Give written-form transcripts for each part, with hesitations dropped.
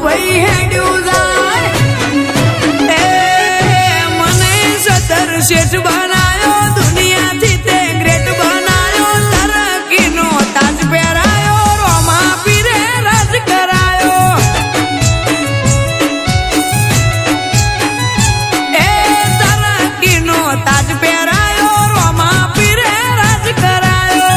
ભાઈ હેડ્યું જાય એ મને સતર શેઠ બનાયો દુનિયાથી તે ગ્રેટ બનાયો તરકીનો તાજ પહેરાયો રોમા પીરે રાજ કરાયો એ તરકીનો તાજ પહેરાયો રોમા પીરે રાજ કરાયો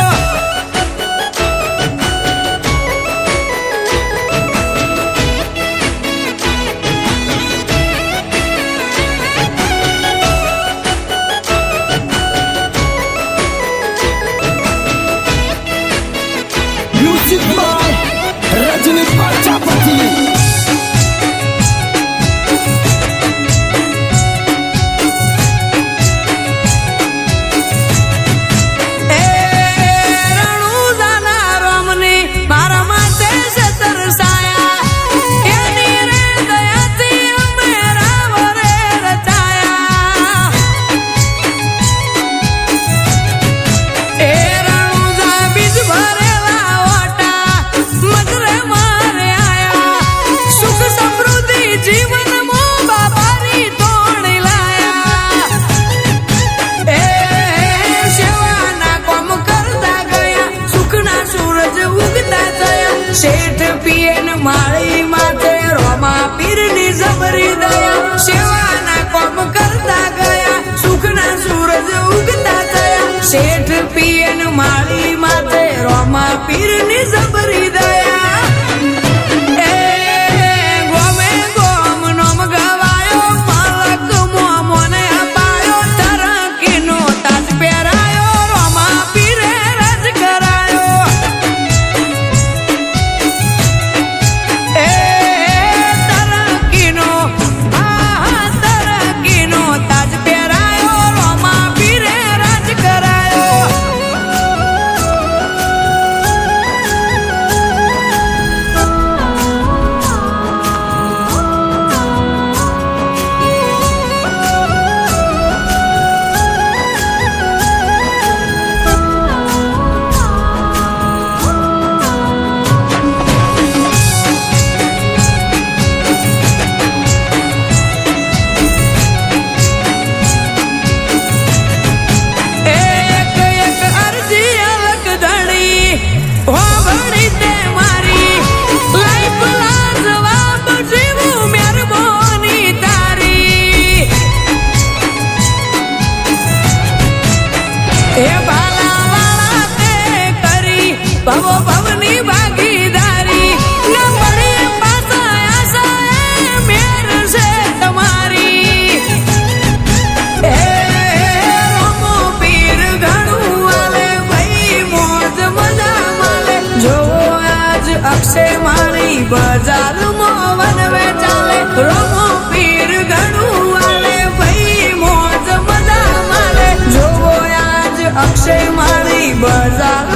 Music by Rajini Prajapati. શેઠ પિયન માળી માથે રોમા પીરની જબરી દયા સેવાના કોમ કરતા ગયા સુખના સૂરજ ઉગતા થયા શેઠ પિયન માળી માથે રોમા પીરની જબરી દયા એ ગોમે ગોમ નોમ ગવાયો માલક મોને અપાયો તરકીનો તાજ પહેરાયો રોમા પીરે રાજ કરાયો ભવો ભવની ભાગીદારી ન મળે પાછા આશા મેર છે તમારી એ રોમો પીર ઘણું આલે ભાઈ મોજ મજા માલે જો આજ અક્ષય મારી બજારમાં વનવે ચાલે રોમો પીર ઘણું આલે ભાઈ મોજ મજા માલે જો આજ અક્ષય મારી બજાર